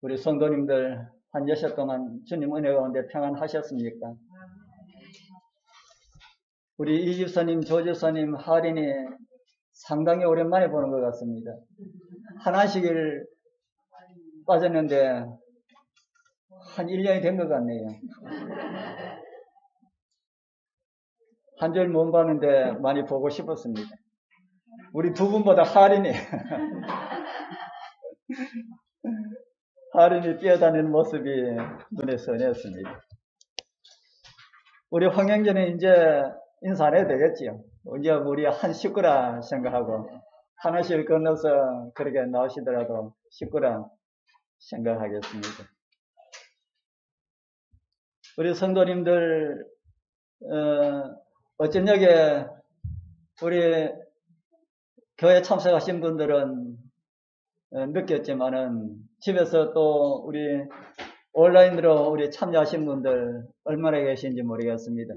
우리 성도님들 한 여섯 동안 주님 은혜 가운데 평안하셨습니까? 우리 이집사님, 조집사님, 할인이 상당히 오랜만에 보는 것 같습니다. 하나씩을 빠졌는데 한 1년이 된 것 같네요. 한 줄 못 봤는데 많이 보고 싶었습니다. 우리 두 분보다 할인이 할인이 뛰어다니는 모습이 눈에 선했습니다. 우리 황영재는 이제 인사 안 해도 되겠지요. 이제 우리 한 식구라 생각하고 하나씩 건너서 그렇게 나오시더라도 식구라 생각하겠습니다. 우리 성도님들 어쩌녁에 우리 교회 참석하신 분들은 느꼈지만은 집에서 또 우리 온라인으로 우리 참여하신 분들 얼마나 계신지 모르겠습니다.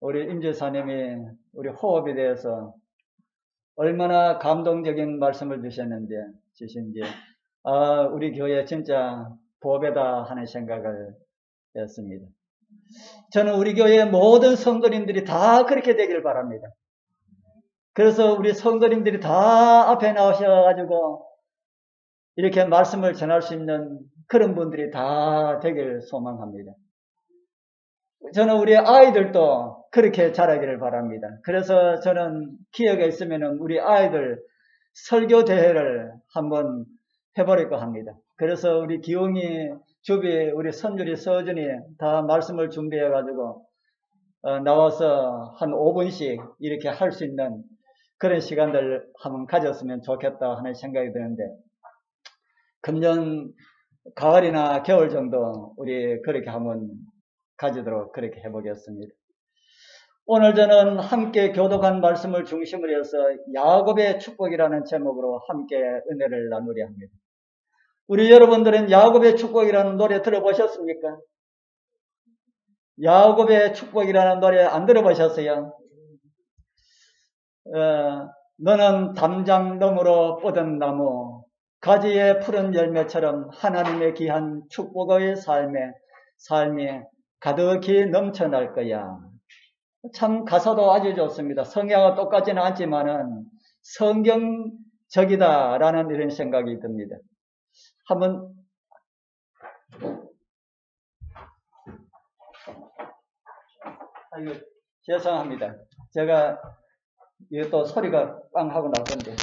우리 임재사님이 우리 호흡에 대해서 얼마나 감동적인 말씀을 주신지 우리 교회 진짜 보배다 하는 생각을 했습니다. 저는 우리 교회 모든 성도님들이 다 그렇게 되길 바랍니다. 그래서 우리 성도님들이 다 앞에 나오셔가지고 이렇게 말씀을 전할 수 있는 그런 분들이 다 되길 소망합니다. 저는 우리 아이들도 그렇게 자라기를 바랍니다. 그래서 저는 기회가 있으면 우리 아이들 설교 대회를 한번 해보려고 합니다. 그래서 우리 기용이, 주비, 우리 선율이, 서준이 다 말씀을 준비해가지고 나와서 한 5분씩 이렇게 할 수 있는 그런 시간들 한번 가졌으면 좋겠다 하는 생각이 드는데, 금년 가을이나 겨울 정도 우리 그렇게 한번 가지도록 그렇게 해보겠습니다. 오늘 저는 함께 교독한 말씀을 중심으로 해서 야곱의 축복이라는 제목으로 함께 은혜를 나누려 합니다. 우리 여러분들은 야곱의 축복이라는 노래 들어보셨습니까? 야곱의 축복이라는 노래 안 들어보셨어요? 너는 담장 너머로 뻗은 나무, 가지에 푸른 열매처럼 하나님의 귀한 축복의 삶이 가득히 넘쳐날 거야. 참 가사도 아주 좋습니다. 성경과 똑같지는 않지만은 성경적이다라는 이런 생각이 듭니다. 한번 죄송합니다. 제가 이게 또 소리가 빵 하고 나던데.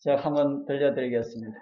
제가 한번 들려드리겠습니다.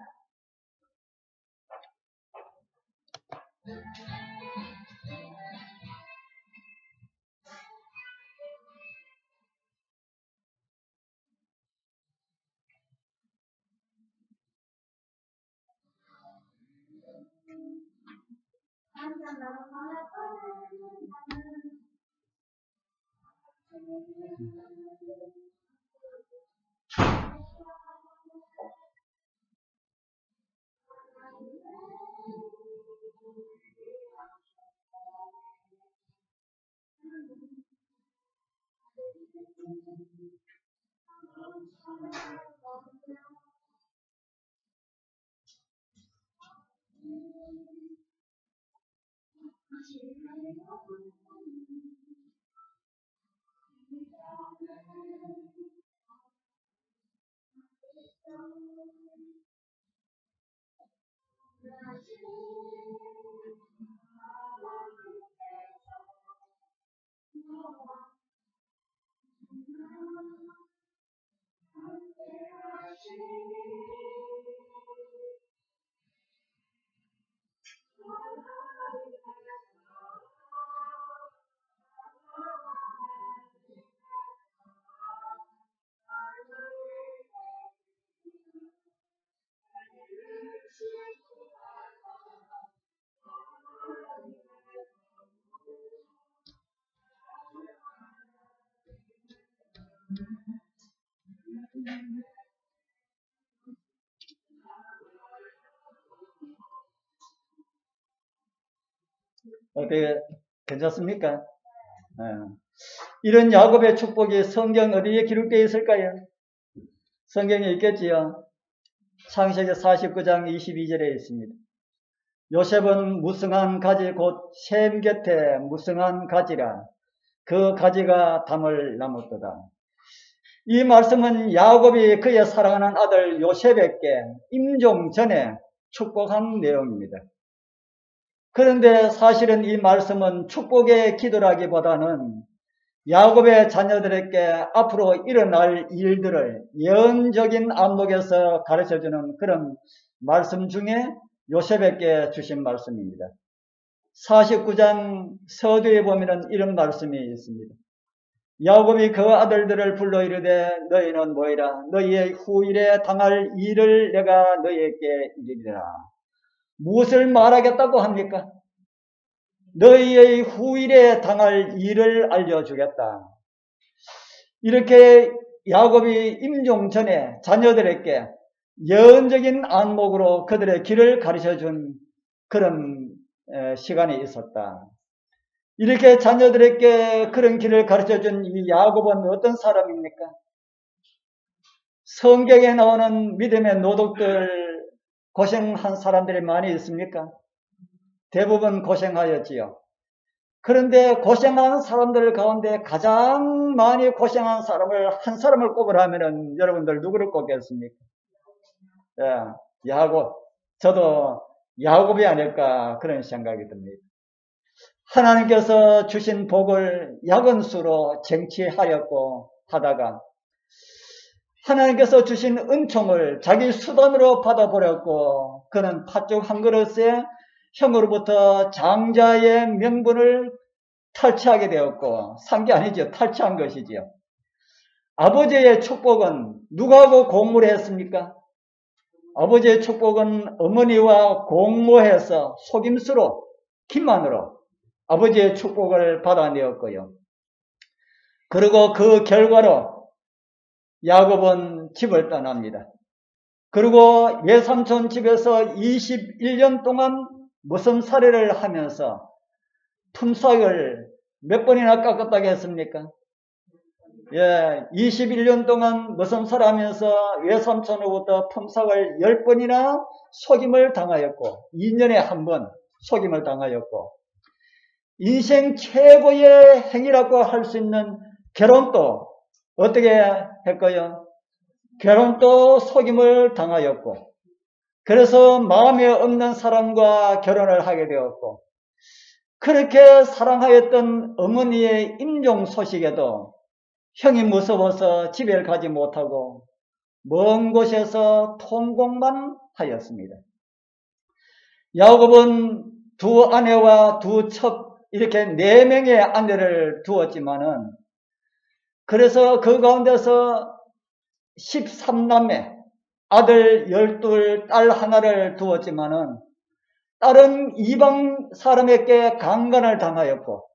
어떻게 괜찮습니까? 이런 야곱의 축복이 성경 어디에 기록되어 있을까요? 성경에 있겠지요. 창세기 49장 22절에 있습니다. 요셉은 무성한 가지 곧 셈 곁에 무성한 가지라 그 가지가 담을 나무도다. 이 말씀은 야곱이 그의 사랑하는 아들 요셉에게 임종 전에 축복한 내용입니다. 그런데 사실은 이 말씀은 축복의 기도라기보다는 야곱의 자녀들에게 앞으로 일어날 일들을 예언적인 안목에서 가르쳐주는 그런 말씀 중에 요셉에게 주신 말씀입니다. 49장 서두에 보면 이런 말씀이 있습니다. 야곱이 그 아들들을 불러 이르되 너희는 뭐이라 너희의 후일에 당할 일을 내가 너희에게 이르리라. 무엇을 말하겠다고 합니까? 너희의 후일에 당할 일을 알려주겠다. 이렇게 야곱이 임종 전에 자녀들에게 예언적인 안목으로 그들의 길을 가르쳐준 그런 시간이 있었다. 이렇게 자녀들에게 그런 길을 가르쳐준 이 야곱은 어떤 사람입니까? 성경에 나오는 믿음의 노독들 고생한 사람들이 많이 있습니까? 대부분 고생하였지요. 그런데 고생한 사람들 가운데 가장 많이 고생한 사람을 한 사람을 꼽으라면 여러분들 누구를 꼽겠습니까? 야곱. 저도 야곱이 아닐까 그런 생각이 듭니다. 하나님께서 주신 복을 야근수로 쟁취하려고 하다가 하나님께서 주신 은총을 자기 수단으로 받아버렸고 그는 팥죽 한 그릇에 형으로부터 장자의 명분을 탈취하게 되었고 산 게 아니죠. 탈취한 것이지요. 아버지의 축복은 누구하고 공모를 했습니까? 아버지의 축복은 어머니와 공모해서 속임수로 기만으로 아버지의 축복을 받아내었고요. 그리고 그 결과로 야곱은 집을 떠납니다. 그리고 외삼촌 집에서 21년 동안 머슴살이를 하면서 품삯을 몇 번이나 깎았다고 했습니까? 21년 동안 머슴살이 하면서 외삼촌으로부터 품삯을 10번이나 속임을 당하였고 2년에 한 번 속임을 당하였고 인생 최고의 행위라고 할 수 있는 결혼도 어떻게 했고요? 결혼도 속임을 당하였고 그래서 마음에 없는 사람과 결혼을 하게 되었고 그렇게 사랑하였던 어머니의 임종 소식에도 형이 무서워서 집에 가지 못하고 먼 곳에서 통곡만 하였습니다. 야곱은 두 아내와 두 첩 이렇게 4명의 아내를 두었지만은 그래서 그 가운데서 13남매 아들 12, 딸 하나를 두었지만은 딸은 이방 사람에게 강간을 당하였고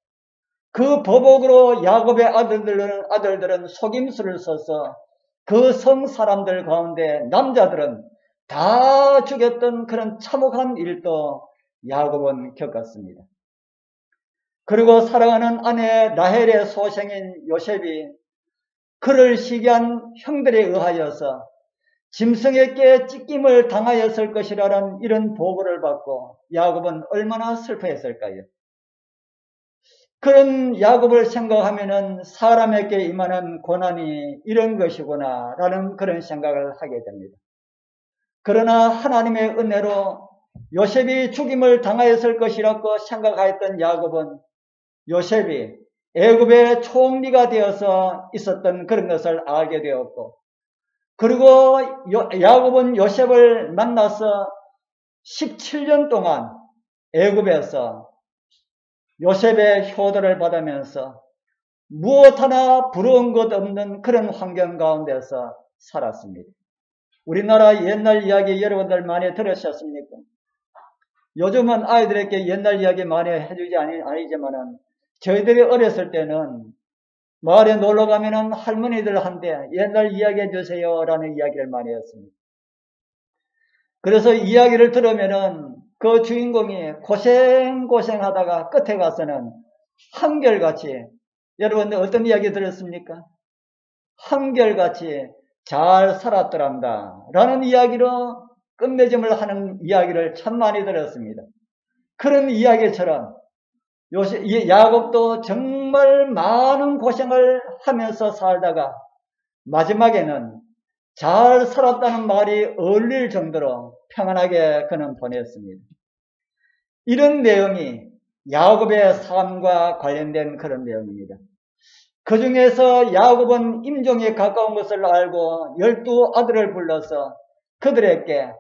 그 보복으로 야곱의 아들들은 속임수를 써서 그 성 사람들 가운데 남자들은 다 죽였던 그런 참혹한 일도 야곱은 겪었습니다. 그리고 사랑하는 아내 라헬의 소생인 요셉이 그를 시기한 형들에 의하여서 짐승에게 찢김을 당하였을 것이라는 이런 보고를 받고 야곱은 얼마나 슬퍼했을까요? 그런 야곱을 생각하면은 사람에게 임하는 고난이 이런 것이구나 라는 그런 생각을 하게 됩니다. 그러나 하나님의 은혜로 요셉이 죽임을 당하였을 것이라고 생각하였던 야곱은 요셉이 애굽의 총리가 되어서 있었던 그런 것을 알게 되었고 그리고 야곱은 요셉을 만나서 17년 동안 애굽에서 요셉의 효도를 받으면서 무엇 하나 부러운 것 없는 그런 환경 가운데서 살았습니다. 우리나라 옛날 이야기 여러분들 많이 들으셨습니까? 요즘은 아이들에게 옛날 이야기 많이 해주지 아니지만은 저희들이 어렸을 때는 마을에 놀러 가면은 할머니들한테 옛날 이야기 해주세요 라는 이야기를 많이 했습니다. 그래서 이야기를 들으면은 그 주인공이 고생하다가 끝에 가서는 한결같이 여러분들 어떤 이야기 들었습니까? 한결같이 잘 살았더란다 라는 이야기로 끝맺음을 하는 이야기를 참 많이 들었습니다. 그런 이야기처럼 야곱도 정말 많은 고생을 하면서 살다가 마지막에는 잘 살았다는 말이 어울릴 정도로 평안하게 그는 보냈습니다. 이런 내용이 야곱의 삶과 관련된 그런 내용입니다. 그 중에서 야곱은 임종에 가까운 것을 알고 12아들을 불러서 그들에게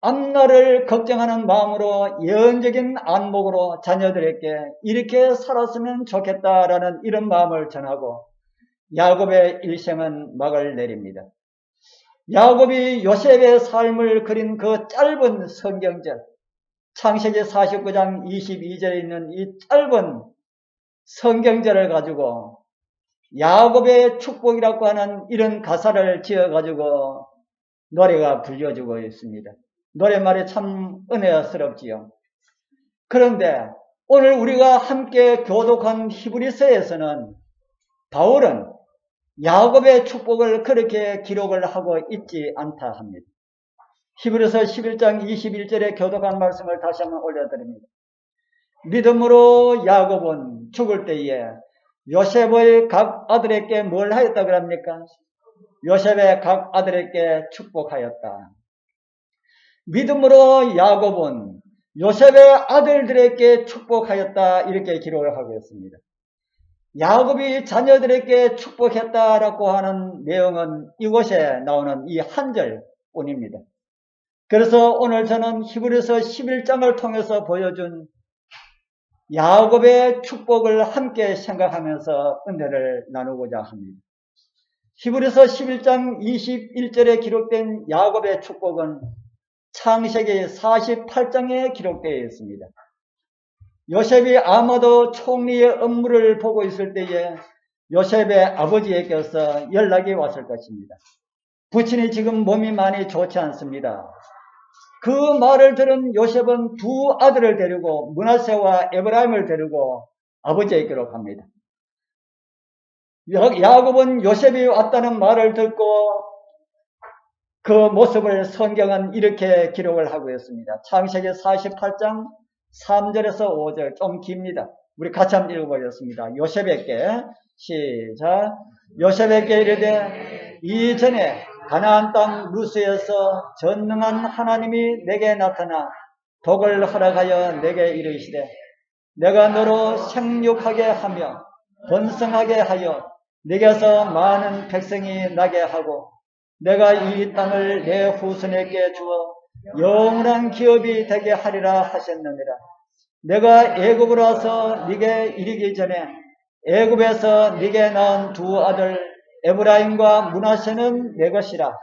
앞날을 걱정하는 마음으로 예언적인 안목으로 자녀들에게 이렇게 살았으면 좋겠다라는 이런 마음을 전하고 야곱의 일생은 막을 내립니다. 야곱이 요셉의 삶을 그린 그 짧은 성경절, 창세기 49장 22절에 있는 이 짧은 성경절을 가지고 야곱의 축복이라고 하는 이런 가사를 지어가지고 노래가 불려지고 있습니다. 노래말이 참 은혜스럽지요. 그런데 오늘 우리가 함께 교독한 히브리서에서는 바울은 야곱의 축복을 그렇게 기록을 하고 있지 않다 합니다. 히브리서 11장 21절에 교독한 말씀을 다시 한번 올려드립니다. 믿음으로 야곱은 죽을 때에 요셉의 각 아들에게 뭘 하였다 그럽니까? 요셉의 각 아들에게 축복하였다. 믿음으로 야곱은 요셉의 아들들에게 축복하였다 이렇게 기록을 하고 있습니다. 야곱이 자녀들에게 축복했다라고 하는 내용은 이곳에 나오는 이 한 절뿐입니다. 그래서 오늘 저는 히브리서 11장을 통해서 보여준 야곱의 축복을 함께 생각하면서 은혜를 나누고자 합니다. 히브리서 11장 21절에 기록된 야곱의 축복은 창세기 48장에 기록되어 있습니다. 요셉이 아마도 총리의 업무를 보고 있을 때에 요셉의 아버지에게서 연락이 왔을 것입니다. 부친이 지금 몸이 많이 좋지 않습니다. 그 말을 들은 요셉은 두 아들을 데리고 므낫세와 에브라임을 데리고 아버지에게로 갑니다. 야곱은 요셉이 왔다는 말을 듣고 그 모습을 성경은 이렇게 기록을 하고 있습니다. 창세기 48장 3절에서 5절 좀 깁니다. 우리 같이 한번 읽어보겠습니다. 요셉에게 시작. 요셉에게 이르되 이전에 가나안 땅 루스에서 전능한 하나님이 내게 나타나 복을 허락하여 내게 이르시되 내가 너로 생육하게 하며 번성하게 하여 네게서 많은 백성이 나게 하고 내가 이 땅을 내 후손에게 주어 영원한 기업이 되게 하리라 하셨느니라. 내가 애굽으로 와서 네게 이르기 전에 애굽에서 네게 낳은 두 아들 에브라임과 므낫세는 내 것이라.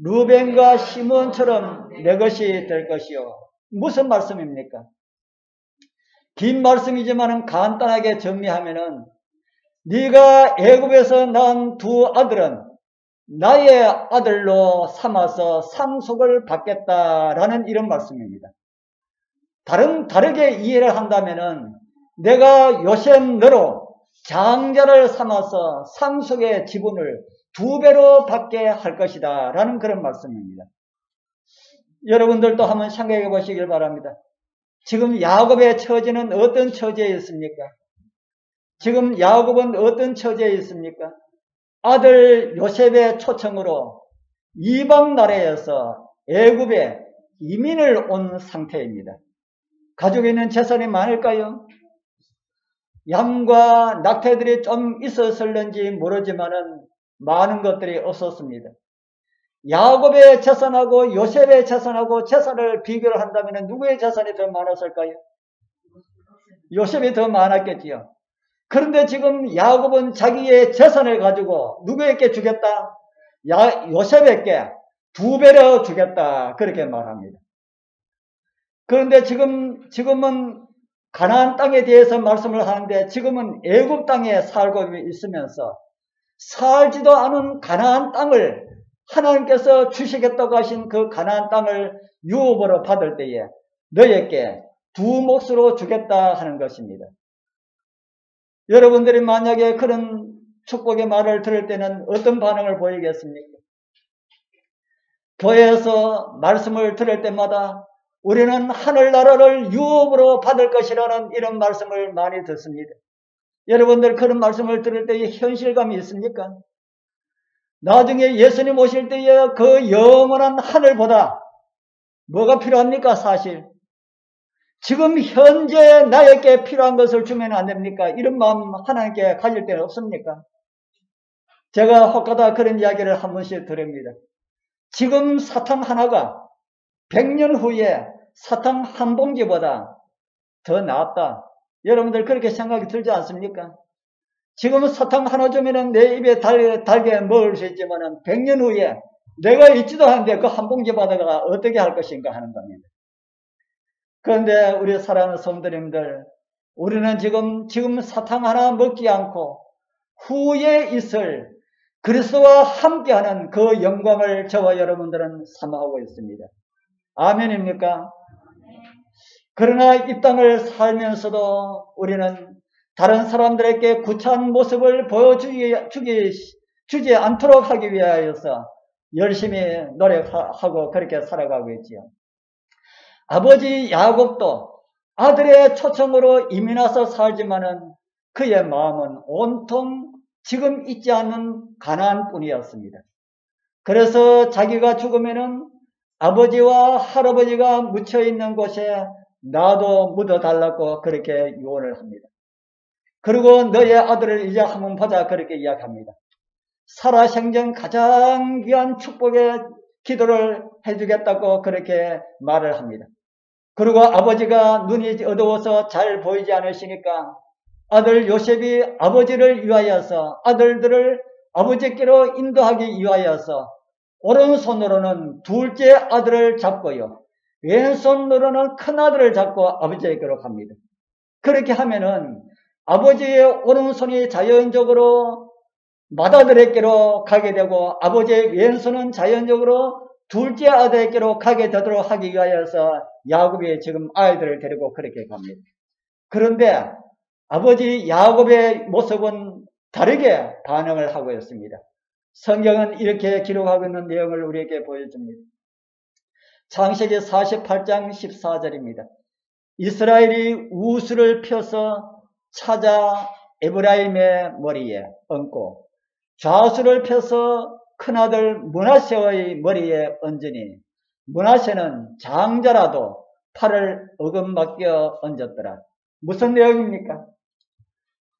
루벤과 시몬처럼 내 것이 될 것이요. 무슨 말씀입니까? 긴 말씀이지만 간단하게 정리하면은 네가 애굽에서 낳은 두 아들은 나의 아들로 삼아서 상속을 받겠다라는 이런 말씀입니다. 다르게 이해를 한다면은 내가 요셉 너로 장자를 삼아서 상속의 지분을 2배로 받게 할 것이다 라는 그런 말씀입니다. 여러분들도 한번 생각해 보시길 바랍니다. 지금 야곱의 처지는 어떤 처지에 있습니까? 지금 야곱은 어떤 처지에 있습니까? 아들 요셉의 초청으로 이방 나라에서 애굽에 이민을 온 상태입니다. 가족에 있는 재산이 많을까요? 양과 낙태들이 좀 있었을는지 모르지만은 많은 것들이 없었습니다. 야곱의 재산하고 요셉의 재산하고 재산을 비교를 한다면 누구의 재산이 더 많았을까요? 요셉이 더 많았겠지요. 그런데 지금 야곱은 자기의 재산을 가지고 누구에게 주겠다? 요셉에게 2배로 주겠다. 그렇게 말합니다. 그런데 지금은 가나안 땅에 대해서 말씀을 하는데 지금은 애굽 땅에 살고 있으면서 살지도 않은 가나안 땅을 하나님께서 주시겠다고 하신 그 가나안 땅을 유업으로 받을 때에 너에게 2 몫으로 주겠다 하는 것입니다. 여러분들이 만약에 그런 축복의 말을 들을 때는 어떤 반응을 보이겠습니까? 교회에서 말씀을 들을 때마다 우리는 하늘나라를 유업으로 받을 것이라는 이런 말씀을 많이 듣습니다. 여러분들 그런 말씀을 들을 때에 현실감이 있습니까? 나중에 예수님 오실 때에 그 영원한 하늘보다 뭐가 필요합니까? 사실 지금 현재 나에게 필요한 것을 주면 안 됩니까? 이런 마음 하나님께 가질 때는 없습니까? 제가 혹하다 그런 이야기를 한 번씩 드립니다. 지금 사탕 하나가 100년 후에 사탕 한 봉지보다 더 낫다. 여러분들 그렇게 생각이 들지 않습니까? 지금 사탕 하나 주면은 내 입에 달게 먹을 수 있지만은 100년 후에 내가 있지도 않은데 그 한 봉지 바다가 어떻게 할 것인가 하는 겁니다. 그런데 우리 사랑하는 성도님들, 우리는 지금 사탕 하나 먹지 않고 후에 있을 그리스도와 함께하는 그 영광을 저와 여러분들은 사모하고 있습니다. 아멘입니까? 그러나 이 땅을 살면서도 우리는 다른 사람들에게 구차한 모습을 보여주지 않도록 하기 위하여서 열심히 노력하고 그렇게 살아가고 있지요. 아버지 야곱도 아들의 초청으로 이민 와서 살지만은 그의 마음은 온통 지금 있지 않는 가나안뿐이었습니다. 그래서 자기가 죽으면은 아버지와 할아버지가 묻혀있는 곳에 나도 묻어달라고 그렇게 유언을 합니다. 그리고 너의 아들을 이제 한번 보자 그렇게 이야기합니다. 살아생전 가장 귀한 축복의 기도를 해주겠다고 그렇게 말을 합니다. 그리고 아버지가 눈이 어두워서 잘 보이지 않으시니까 아들 요셉이 아버지를 위하여서 아들들을 아버지께로 인도하기 위하여서 오른손으로는 둘째 아들을 잡고요. 왼손으로는 큰아들을 잡고 아버지에게로 갑니다. 그렇게 하면은 아버지의 오른손이 자연적으로 맏아들에게로 가게 되고 아버지의 왼손은 자연적으로 둘째 아들에게로 가게 되도록 하기 위하여서 야곱이 지금 아이들을 데리고 그렇게 갑니다. 그런데 아버지 야곱의 모습은 다르게 반응을 하고 있습니다. 성경은 이렇게 기록하고 있는 내용을 우리에게 보여줍니다. 창세기 48장 14절입니다. 이스라엘이 우수를 펴서 찾아 에브라임의 머리에 얹고 좌수를 펴서 큰아들 므낫세의 머리에 얹으니 므낫세는 장자라도 팔을 어금맞겨 얹었더라. 무슨 내용입니까?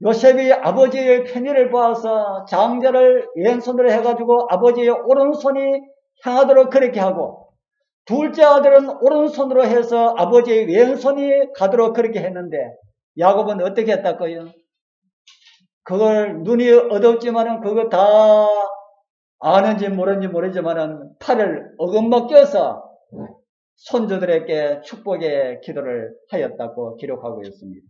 요셉이 아버지의 편의를 보아서 장자를 왼손으로 해가지고 아버지의 오른손이 향하도록 그렇게 하고 둘째 아들은 오른손으로 해서 아버지의 왼손이 가도록 그렇게 했는데 야곱은 어떻게 했다고요? 그걸 눈이 어둡지만은 그거 다 아는지 모르는지 모르지만은 팔을 어금먹겨서 손주들에게 축복의 기도를 하였다고 기록하고 있습니다.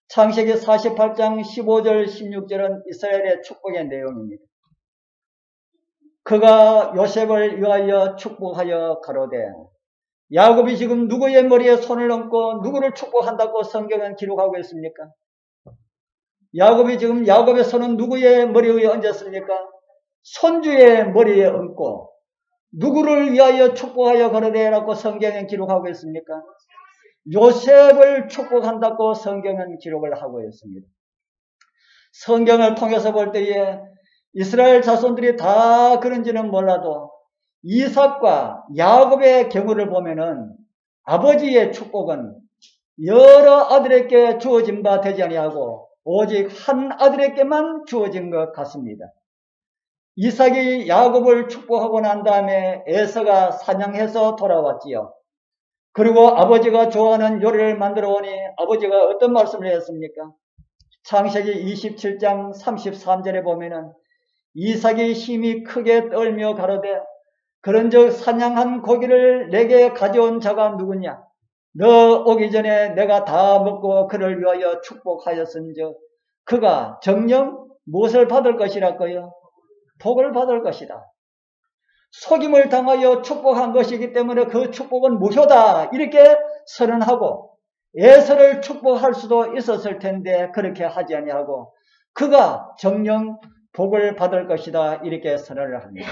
창세기 48장 15절 16절은 이스라엘의 축복의 내용입니다. 그가 요셉을 위하여 축복하여 가로되 야곱이 지금 누구의 머리에 손을 얹고 누구를 축복한다고 성경은 기록하고 있습니까? 야곱이 지금 야곱의 손은 누구의 머리 위에 얹었습니까? 손주의 머리에 얹고 누구를 위하여 축복하여 가로되라고 성경은 기록하고 있습니까? 요셉을 축복한다고 성경은 기록을 하고 있습니다. 성경을 통해서 볼 때에 이스라엘 자손들이 다 그런지는 몰라도 이삭과 야곱의 경우를 보면은 아버지의 축복은 여러 아들에게 주어진 바 되지 아니하고 오직 한 아들에게만 주어진 것 같습니다. 이삭이 야곱을 축복하고 난 다음에 에서가 사냥해서 돌아왔지요. 그리고 아버지가 좋아하는 요리를 만들어 오니 아버지가 어떤 말씀을 했습니까? 창세기 27장 33절에 보면은 이삭이 힘이 크게 떨며 가로되 그런즉 사냥한 고기를 내게 가져온 자가 누구냐? 너 오기 전에 내가 다 먹고 그를 위하여 축복하였은즉 그가 정녕 무엇을 받을 것이라고요? 복을 받을 것이다. 속임을 당하여 축복한 것이기 때문에 그 축복은 무효다. 이렇게 선언하고 에서를 축복할 수도 있었을 텐데 그렇게 하지 아니하고 그가 정녕 복을 받을 것이다. 이렇게 선언을 합니다.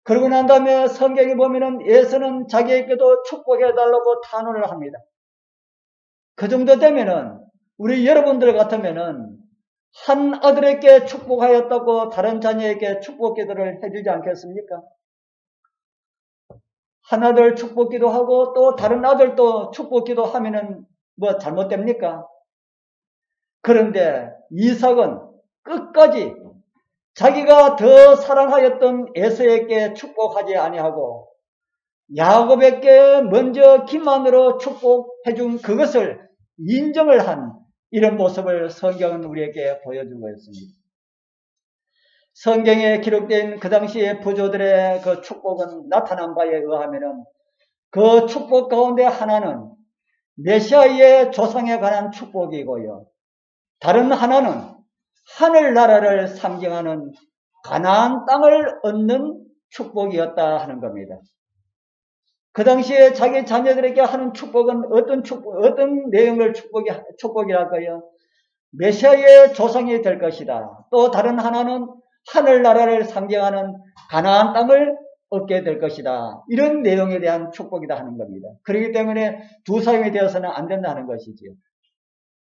그러고 난 다음에 성경에 보면은 에서는 자기에게도 축복해달라고 탄원을 합니다. 그 정도 되면은 우리 여러분들 같으면은 한 아들에게 축복하였다고 다른 자녀에게 축복 기도를 해주지 않겠습니까? 한 아들 축복 기도하고 또 다른 아들도 축복 기도하면은 뭐 잘못됩니까? 그런데 이삭은 끝까지 자기가 더 사랑하였던 에서에게 축복하지 아니하고 야곱에게 먼저 기만으로 축복해준 그것을 인정을 한 이런 모습을 성경은 우리에게 보여주고 있습니다. 성경에 기록된 그 당시의 부조들의 그 축복은 나타난 바에 의하면은 그 축복 가운데 하나는 메시아의 조상에 관한 축복이고요. 다른 하나는 하늘나라를 상징하는 가나안 땅을 얻는 축복이었다 하는 겁니다. 그 당시에 자기 자녀들에게 하는 축복은 어떤 내용을 축복이랄까요? 메시아의 조상이 될 것이다. 또 다른 하나는 하늘나라를 상징하는 가나안 땅을 얻게 될 것이다. 이런 내용에 대한 축복이다 하는 겁니다. 그렇기 때문에 두 사람이 되어서는 안 된다는 것이지요.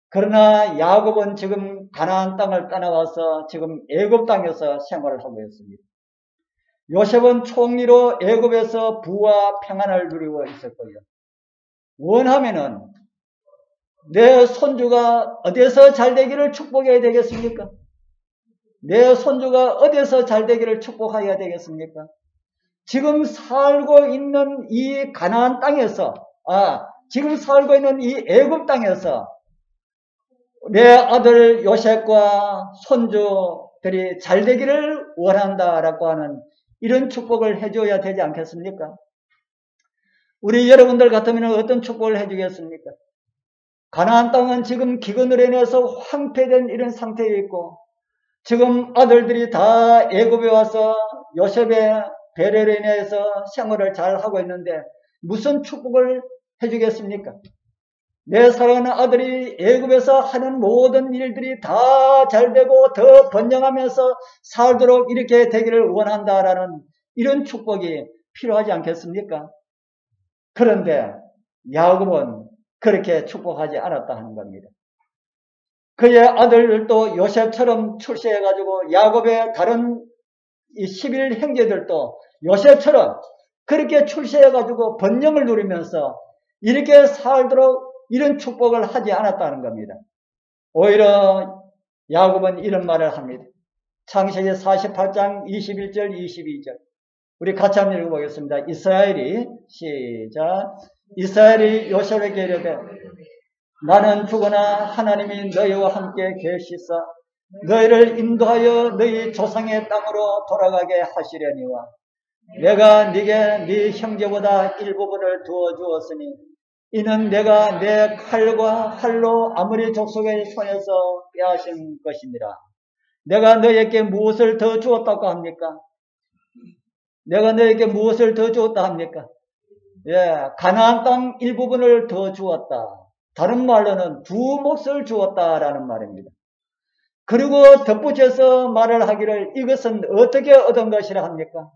그러나 야곱은 지금 가나안 땅을 떠나와서 지금 애굽 땅에서 생활을 하고 있습니다. 요셉은 총리로 애굽에서 부와 평안을 누리고 있었고요. 원하면은 내 손주가 어디서 잘 되기를 축복해야 되겠습니까? 내 손주가 어디서 잘 되기를 축복해야 되겠습니까? 지금 살고 있는 이 가나안 땅에서, 지금 살고 있는 이 애굽 땅에서 내 아들 요셉과 손주들이 잘 되기를 원한다라고 하는 이런 축복을 해줘야 되지 않겠습니까? 우리 여러분들 같으면 어떤 축복을 해주겠습니까? 가나안 땅은 지금 기근으로 인해서 황폐된 이런 상태에 있고 지금 아들들이 다 애굽에 와서 요셉의 배려로 인해서 생활을 잘 하고 있는데 무슨 축복을 해주겠습니까? 내 사랑하는 아들이 애굽에서 하는 모든 일들이 다 잘 되고 더 번영하면서 살도록 이렇게 되기를 원한다라는 이런 축복이 필요하지 않겠습니까? 그런데 야곱은 그렇게 축복하지 않았다 하는 겁니다. 그의 아들들도 요셉처럼 출세해가지고 야곱의 다른 11 형제들도 요셉처럼 그렇게 출세해가지고 번영을 누리면서 이렇게 살도록 이런 축복을 하지 않았다는 겁니다. 오히려 야곱은 이런 말을 합니다. 창세기 48장 21절 22절 우리 같이 한번 읽어보겠습니다. 이스라엘이 요셉에게 이르되 나는 죽으나 하나님이 너희와 함께 계시사 너희를 인도하여 너희 조상의 땅으로 돌아가게 하시려니와 내가 네게 네 형제보다 일부분을 두어 주었으니 이는 내가 내 칼과 활로 아무리 족속의 손에서 빼앗은 것이니라. 내가 너희에게 무엇을 더 주었다고 합니까? 내가 너희에게 무엇을 더 주었다 합니까? 가나안 땅 일부분을 더 주었다. 다른 말로는 두 몫을 주었다라는 말입니다. 그리고 덧붙여서 말을 하기를 이것은 어떻게 얻은 것이라 합니까?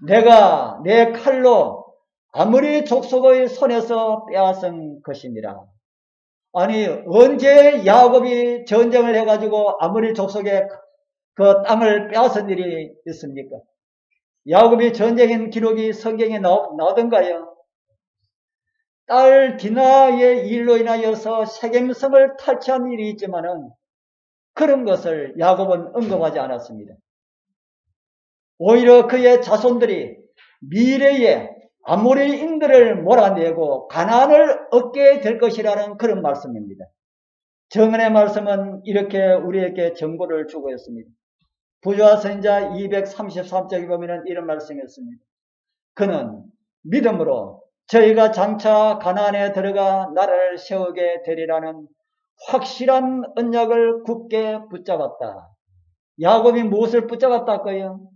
내가 내 칼로 아무리 족속의 손에서 빼앗은 것이니라. 아니 언제 야곱이 전쟁을 해가지고 아무리 족속의 그 땅을 빼앗은 일이 있습니까? 야곱이 전쟁한 기록이 성경에 나오던가요? 딸 디나의 일로 인하여서 세겜성을 탈취한 일이 있지만은 그런 것을 야곱은 언급하지 않았습니다. 오히려 그의 자손들이 미래에 아모리인들을 몰아내고 가나안을 얻게 될 것이라는 그런 말씀입니다. 정언의 말씀은 이렇게 우리에게 정보를 주고 있습니다. 부조와 선지자 233쪽에 보면 이런 말씀이었습니다. 그는 믿음으로 저희가 장차 가나안에 들어가 나라를 세우게 되리라는 확실한 언약을 굳게 붙잡았다. 야곱이 무엇을 붙잡았다고요?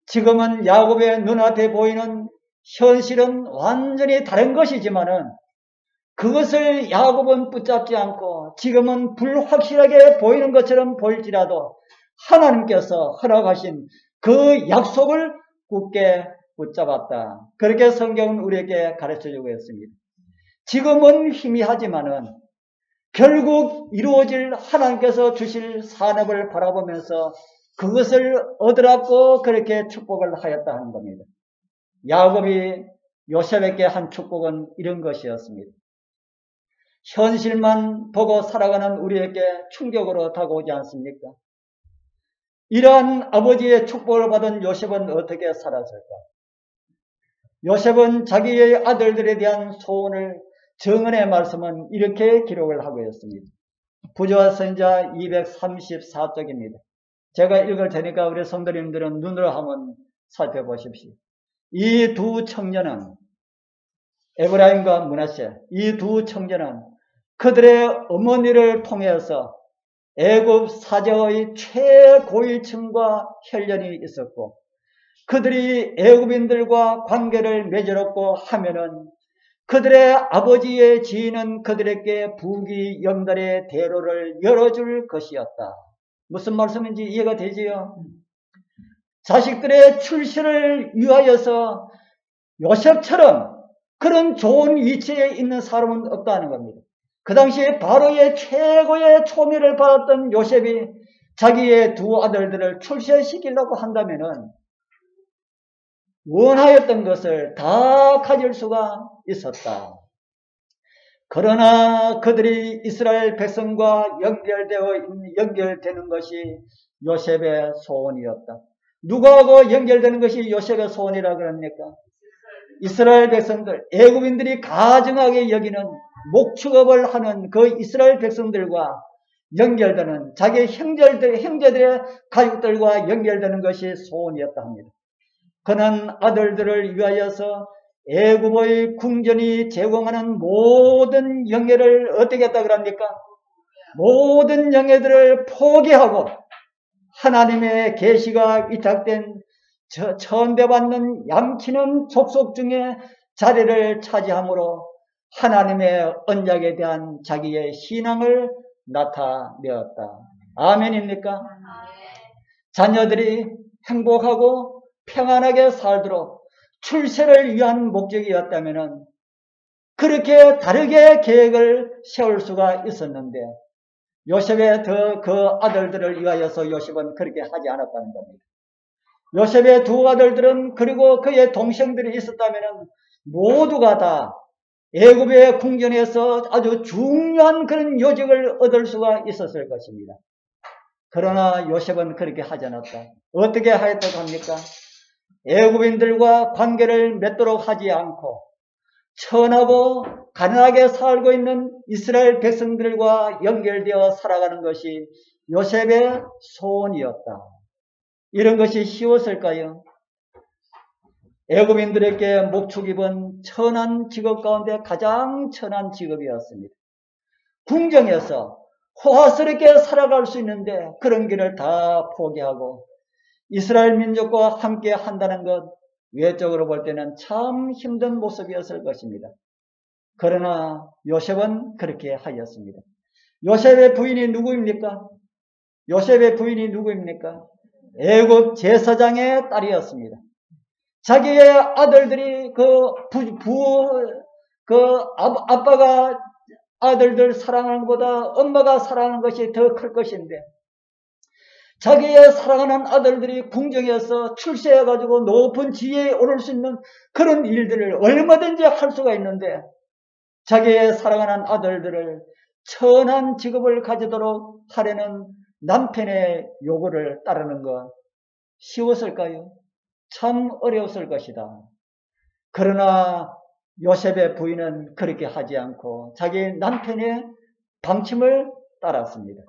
지금은 야곱의 눈앞에 보이는 현실은 완전히 다른 것이지만은 그것을 야곱은 붙잡지 않고 지금은 불확실하게 보이는 것처럼 보일지라도 하나님께서 허락하신 그 약속을 굳게 붙잡았다. 그렇게 성경은 우리에게 가르쳐주고 있습니다. 지금은 희미하지만은 결국 이루어질 하나님께서 주실 산업을 바라보면서 그것을 얻으라고 그렇게 축복을 하였다 하는 겁니다. 야곱이 요셉에게 한 축복은 이런 것이었습니다. 현실만 보고 살아가는 우리에게 충격으로 다가오지 않습니까? 이러한 아버지의 축복을 받은 요셉은 어떻게 살았을까? 요셉은 자기의 아들들에 대한 소원을 정언의 말씀은 이렇게 기록을 하고 있습니다. 구조와 선자 234쪽입니다. 제가 읽을 테니까 우리 성도님들은 눈으로 한번 살펴보십시오. 이 두 청년은 에브라임과 므낫세, 이 두 청년은 그들의 어머니를 통해서 애굽 사제의 최고위층과 혈연이 있었고 그들이 애굽인들과 관계를 맺어놓고 하면은 그들의 아버지의 지인은 그들에게 부귀 영달의 대로를 열어줄 것이었다. 무슨 말씀인지 이해가 되지요? 자식들의 출세를 위하여서 요셉처럼 그런 좋은 위치에 있는 사람은 없다는 겁니다. 그 당시에 바로의 최고의 초미를 받았던 요셉이 자기의 두 아들들을 출세시키려고 한다면은 원하였던 것을 다 가질 수가 있었다. 그러나 그들이 이스라엘 백성과 연결되는 것이 요셉의 소원이었다. 누구하고 연결되는 것이 요셉의 소원이라 그럽니까? 이스라엘 백성들, 애굽인들이 가증하게 여기는 목축업을 하는 그 이스라엘 백성들과 연결되는 자기 형제들의 가족들과 연결되는 것이 소원이었다 합니다. 그는 아들들을 위하여서 애굽의 궁전이 제공하는 모든 영예를 어떻게 했다 그럽니까? 모든 영예들을 포기하고 하나님의 계시가 위탁된 천대받는 양치는 족속 중에 자리를 차지함으로 하나님의 언약에 대한 자기의 신앙을 나타내었다. 아멘입니까? 자녀들이 행복하고 평안하게 살도록 출세를 위한 목적이었다면 그렇게 다르게 계획을 세울 수가 있었는데 요셉의 그 아들들을 위하여서 요셉은 그렇게 하지 않았다는 겁니다. 요셉의 두 아들들은 그리고 그의 동생들이 있었다면 모두가 다 애굽의 궁전에서 아주 중요한 그런 요직을 얻을 수가 있었을 것입니다. 그러나 요셉은 그렇게 하지 않았다. 어떻게 하였다고 합니까? 애굽인들과 관계를 맺도록 하지 않고 천하고 가난하게 살고 있는 이스라엘 백성들과 연결되어 살아가는 것이 요셉의 소원이었다. 이런 것이 쉬웠을까요? 애굽인들에게 목축 입은 천한 직업 가운데 가장 천한 직업이었습니다. 궁정에서 호화스럽게 살아갈 수 있는데 그런 길을 다 포기하고 이스라엘 민족과 함께 한다는 것 외적으로 볼 때는 참 힘든 모습이었을 것입니다. 그러나 요셉은 그렇게 하였습니다. 요셉의 부인이 누구입니까? 요셉의 부인이 누구입니까? 애굽 제사장의 딸이었습니다. 자기의 아들들이 아빠가 아들들 사랑하는 것보다 엄마가 사랑하는 것이 더 클 것인데 자기의 사랑하는 아들들이 궁정에서 출세해가지고 높은 지위에 오를 수 있는 그런 일들을 얼마든지 할 수가 있는데 자기의 사랑하는 아들들을 천한 직업을 가지도록 하려는 남편의 요구를 따르는 것 쉬웠을까요? 참 어려웠을 것이다. 그러나 요셉의 부인은 그렇게 하지 않고 자기 남편의 방침을 따랐습니다.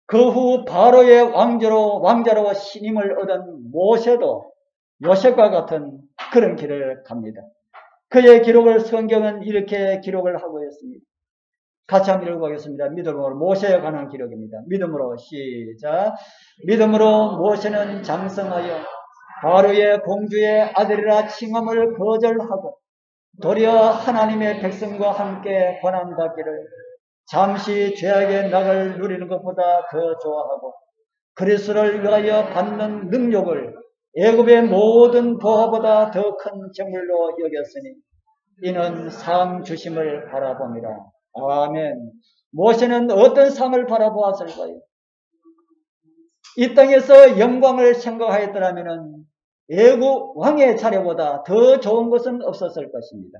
그 후 바로의 왕자로 신임을 얻은 모세도 요셉과 같은 그런 길을 갑니다. 그의 기록을 성경은 이렇게 기록을 하고 있습니다. 같이 한번 읽어보겠습니다. 믿음으로 모세에 관한 기록입니다. 믿음으로 시작. 믿음으로 모세는 장성하여 바로의 공주의 아들이라 칭함을 거절하고 도리어 하나님의 백성과 함께 고난받기를 잠시 죄악의 낙을 누리는 것보다 더 좋아하고 그리스도를 위하여 받는 능력을 애굽의 모든 부하보다 더 큰 재물로 여겼으니 이는 상 주심을 바라봅니다. 아멘. 모세는 어떤 상을 바라보았을까요? 이 땅에서 영광을 생각하였더라면 애굽 왕의 자리보다 더 좋은 것은 없었을 것입니다.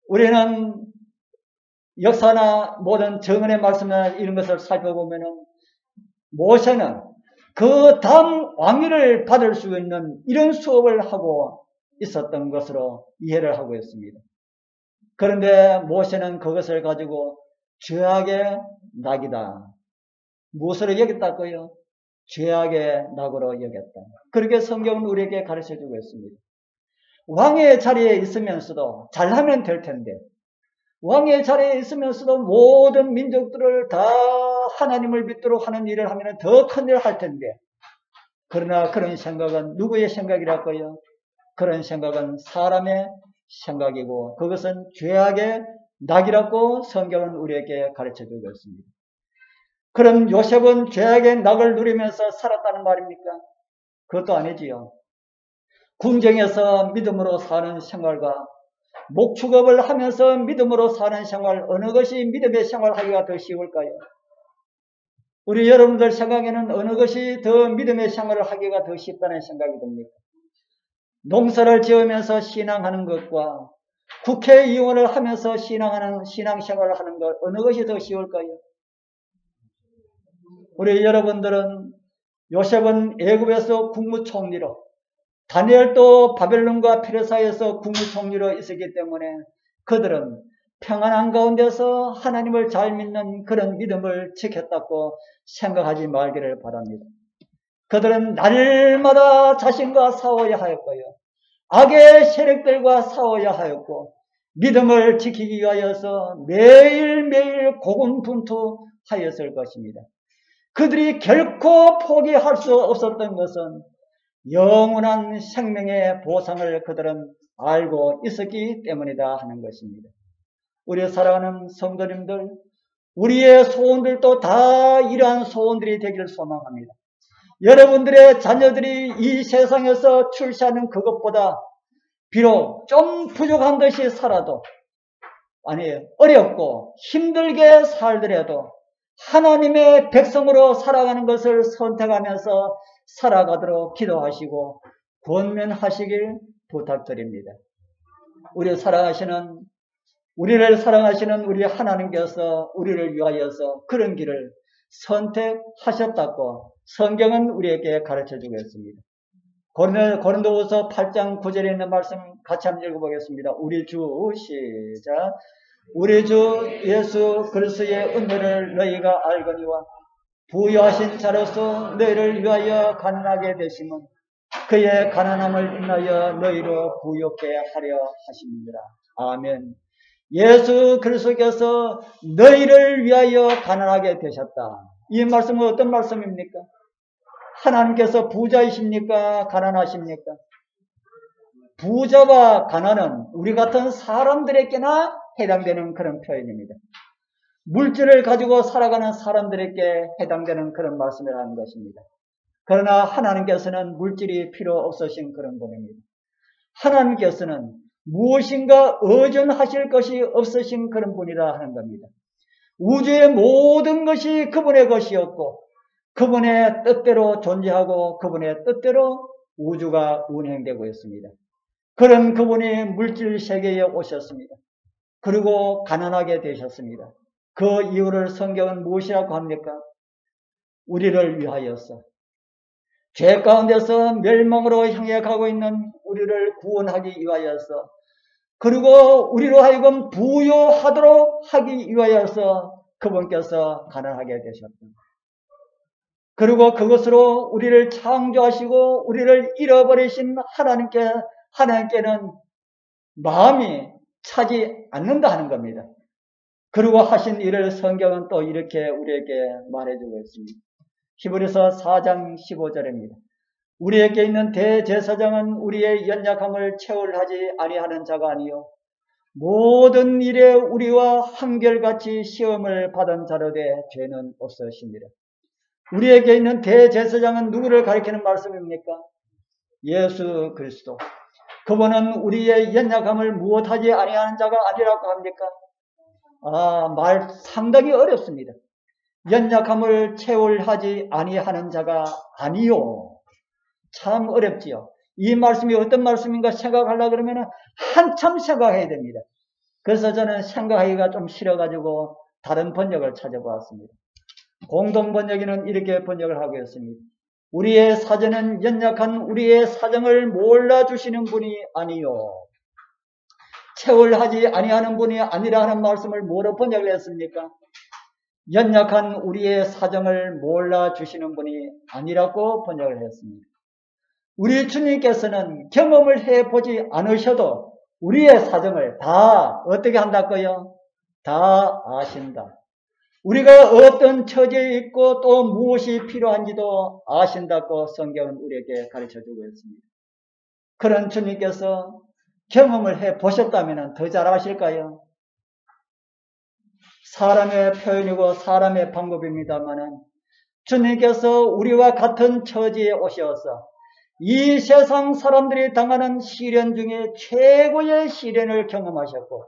우리는 역사나 모든 정언의 말씀이나 이런 것을 살펴보면 모세는 그 다음 왕위를 받을 수 있는 이런 수업을 하고 있었던 것으로 이해를 하고 있습니다. 그런데 모세는 그것을 가지고 죄악의 낙이다. 무엇으로 여겼다고요? 죄악의 낙으로 여겼다. 그렇게 성경은 우리에게 가르쳐주고 있습니다. 왕의 자리에 있으면서도 잘하면 될 텐데, 왕의 자리에 있으면서도 모든 민족들을 다 하나님을 믿도록 하는 일을 하면 더 큰 일을 할 텐데, 그러나 그런 생각은 누구의 생각이랄까요? 그런 생각은 사람의 생각이고 그것은 죄악의 낙이라고 성경은 우리에게 가르쳐주고 있습니다. 그럼 요셉은 죄악의 낙을 누리면서 살았다는 말입니까? 그것도 아니지요. 궁정에서 믿음으로 사는 생활과 목축업을 하면서 믿음으로 사는 생활, 어느 것이 믿음의 생활하기가 더 쉬울까요? 우리 여러분들 생각에는 어느 것이 더 믿음의 생활을 하기가 더 쉽다는 생각이 듭니까? 농사를 지으면서 신앙하는 것과 국회의원을 하면서 신앙생활을 하는 것, 어느 것이 더 쉬울까요? 우리 여러분들은 요셉은 애굽에서 국무총리로, 다니엘도 바벨론과 페르사에서 국무총리로 있었기 때문에 그들은 평안한 가운데서 하나님을 잘 믿는 그런 믿음을 지켰다고 생각하지 말기를 바랍니다. 그들은 날마다 자신과 싸워야 하였고요. 악의 세력들과 싸워야 하였고 믿음을 지키기 위하여서 매일매일 고군분투하였을 것입니다. 그들이 결코 포기할 수 없었던 것은 영원한 생명의 보상을 그들은 알고 있었기 때문이다 하는 것입니다. 우리 사랑하는 성도님들, 우리의 소원들도 다 이러한 소원들이 되기를 소망합니다. 여러분들의 자녀들이 이 세상에서 출세하는 그것보다 비록 좀 부족한 듯이 살아도, 어렵고 힘들게 살더라도 하나님의 백성으로 살아가는 것을 선택하면서 살아가도록 기도하시고 권면하시길 부탁드립니다. 우리를 사랑하시는 우리 하나님께서 우리를 위하여서 그런 길을 선택하셨다고 성경은 우리에게 가르쳐주고 있습니다. 고린도후서 8장 9절에 있는 말씀 같이 한번 읽어보겠습니다. 우리 주 예수 그리스도의 은혜를 너희가 알거니와 부유하신 자로서 너희를 위하여 가난하게 되심은 그의 가난함을 인하여 너희로 부유케 하려 하십니다. 아멘. 예수 그리스도께서 너희를 위하여 가난하게 되셨다. 이 말씀은 어떤 말씀입니까? 하나님께서 부자이십니까? 가난하십니까? 부자와 가난은 우리 같은 사람들에게나 해당되는 그런 표현입니다. 물질을 가지고 살아가는 사람들에게 해당되는 그런 말씀을 하는 것입니다. 그러나 하나님께서는 물질이 필요 없으신 그런 분입니다. 하나님께서는 무엇인가 의존하실 것이 없으신 그런 분이라 하는 겁니다. 우주의 모든 것이 그분의 것이었고 그분의 뜻대로 존재하고 그분의 뜻대로 우주가 운행되고 있습니다. 그런 그분이 물질 세계에 오셨습니다. 그리고 가난하게 되셨습니다. 그 이유를 성경은 무엇이라고 합니까? 우리를 위하여서, 죄 가운데서 멸망으로 향해 가고 있는 우리를 구원하기 위하여서, 그리고 우리로 하여금 부유하도록 하기 위하여서 그분께서 가난하게 되셨다. 그리고 그것으로 우리를 창조하시고 우리를 잃어버리신 하나님께는 마음이 차지 않는다 하는 겁니다. 그리고 하신 일을 성경은 또 이렇게 우리에게 말해주고 있습니다. 히브리서 4장 15절입니다. 우리에게 있는 대제사장은 우리의 연약함을 체험하지 아니하는 자가 아니요 모든 일에 우리와 한결같이 시험을 받은 자로 돼 죄는 없으십니다. 우리에게 있는 대제사장은 누구를 가리키는 말씀입니까? 예수 그리스도. 그분은 우리의 연약함을 무엇하지 아니하는 자가 아니라고 합니까? 말 상당히 어렵습니다. 연약함을 채울하지 아니하는 자가 아니요. 참 어렵지요. 이 말씀이 어떤 말씀인가 생각하려고 그러면 한참 생각해야 됩니다. 그래서 저는 생각하기가 좀 싫어가지고 다른 번역을 찾아보았습니다. 공동 번역에는 이렇게 번역을 하고 있습니다. 우리의 사정은 연약한 우리의 사정을 몰라주시는 분이 아니요. 채울하지 아니하는 분이 아니라는 말씀을 뭐로 번역을 했습니까? 연약한 우리의 사정을 몰라주시는 분이 아니라고 번역을 했습니다. 우리 주님께서는 경험을 해보지 않으셔도 우리의 사정을 다 어떻게 한다고요? 다 아신다. 우리가 어떤 처지에 있고 또 무엇이 필요한지도 아신다고 성경은 우리에게 가르쳐주고 있습니다. 그런 주님께서 경험을 해보셨다면 더 잘 아실까요? 사람의 표현이고 사람의 방법입니다만은 주님께서 우리와 같은 처지에 오셔서 이 세상 사람들이 당하는 시련 중에 최고의 시련을 경험하셨고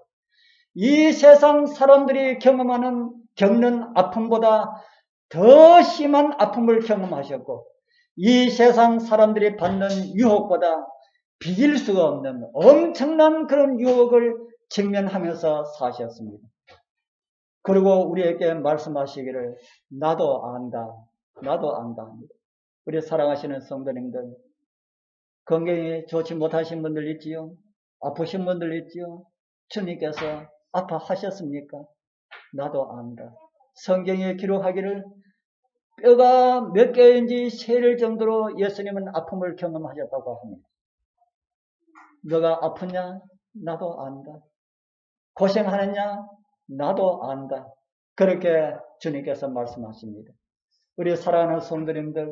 이 세상 사람들이 겪는 아픔보다 더 심한 아픔을 경험하셨고 이 세상 사람들이 받는 유혹보다 비길 수가 없는 엄청난 그런 유혹을 직면하면서 사셨습니다. 그리고 우리에게 말씀하시기를 나도 안다. 나도 안다 합니다. 우리 사랑하시는 성도님들, 건강이 좋지 못하신 분들 있지요? 아프신 분들 있지요? 주님께서 아파하셨습니까? 나도 안다. 성경에 기록하기를 뼈가 몇 개인지 세릴 정도로 예수님은 아픔을 경험하셨다고 합니다. 너가 아프냐? 나도 안다. 고생하느냐? 나도 안다. 그렇게 주님께서 말씀하십니다. 우리 사랑하는 성도님들,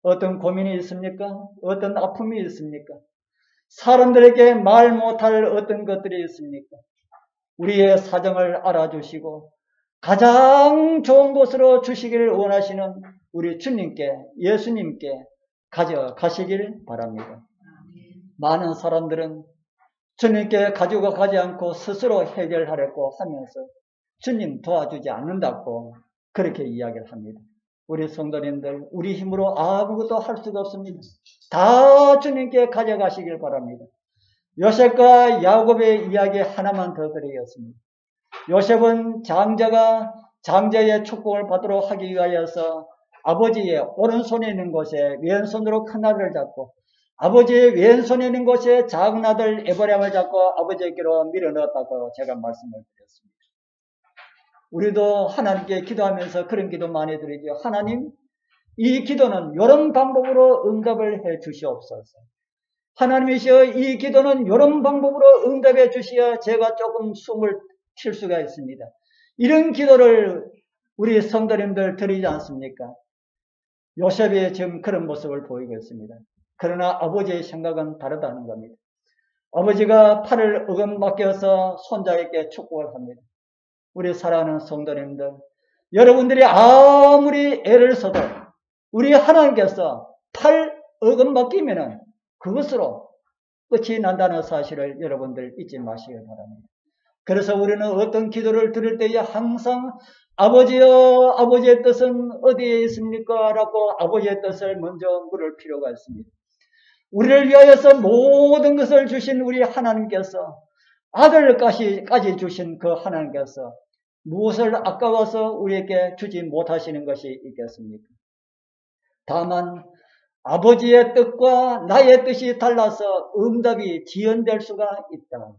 어떤 고민이 있습니까? 어떤 아픔이 있습니까? 사람들에게 말 못할 어떤 것들이 있습니까? 우리의 사정을 알아주시고 가장 좋은 곳으로 주시기를 원하시는 우리 주님께, 예수님께 가져가시길 바랍니다. 많은 사람들은 주님께 가지고 가지 않고 스스로 해결하려고 하면서 주님 도와주지 않는다고 그렇게 이야기를 합니다. 우리 성도님들, 우리 힘으로 아무것도 할 수가 없습니다. 다 주님께 가져가시길 바랍니다. 요셉과 야곱의 이야기 하나만 더 드리겠습니다. 요셉은 장자의 축복을 받도록 하기 위하여서 아버지의 오른손에 있는 곳에 왼손으로 큰 아들을 잡고 아버지의 왼손에 있는 곳에 작은 아들 에브라임을 잡고 아버지에게로 밀어넣었다고 제가 말씀을 드렸습니다. 우리도 하나님께 기도하면서 그런 기도 많이 드리죠. 하나님, 이 기도는 이런 방법으로 응답을 해 주시옵소서. 하나님이시여, 이 기도는 이런 방법으로 응답해 주셔야 제가 조금 숨을 쉴 수가 있습니다. 이런 기도를 우리 성도님들 드리지 않습니까? 요셉이 지금 그런 모습을 보이고 있습니다. 그러나 아버지의 생각은 다르다는 겁니다. 아버지가 팔을 어금맞겨서 손자에게 축복을 합니다. 우리 사랑하는 성도님들, 여러분들이 아무리 애를 써도 우리 하나님께서 팔 어금맞기면은 그것으로 끝이 난다는 사실을 여러분들 잊지 마시기 바랍니다. 그래서 우리는 어떤 기도를 드릴 때에 항상 아버지여, 아버지의 뜻은 어디에 있습니까? 라고 아버지의 뜻을 먼저 물을 필요가 있습니다. 우리를 위하여서 모든 것을 주신 우리 하나님께서 아들까지 주신 그 하나님께서 무엇을 아까워서 우리에게 주지 못하시는 것이 있겠습니까? 다만 아버지의 뜻과 나의 뜻이 달라서 응답이 지연될 수가 있다.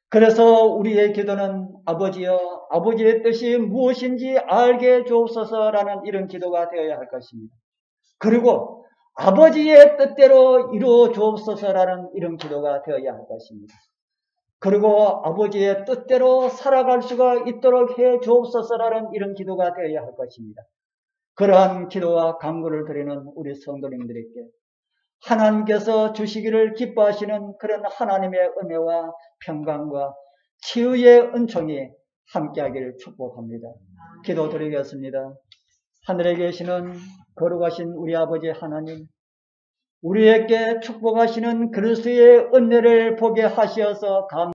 그래서 우리의 기도는 아버지여, 아버지의 뜻이 무엇인지 알게 주옵소서라는 이런 기도가 되어야 할 것입니다. 그리고 아버지의 뜻대로 이루어 주옵소서라는 이런 기도가 되어야 할 것입니다. 그리고 아버지의 뜻대로 살아갈 수가 있도록 해 주옵소서라는 이런 기도가 되어야 할 것입니다. 그러한 기도와 간구를 드리는 우리 성도님들에게 하나님께서 주시기를 기뻐하시는 그런 하나님의 은혜와 평강과 치유의 은총이 함께하기를 축복합니다. 기도드리겠습니다. 하늘에 계시는 거룩하신 우리 아버지 하나님, 우리에게 축복하시는 그리스도의 은혜를 보게 하시어서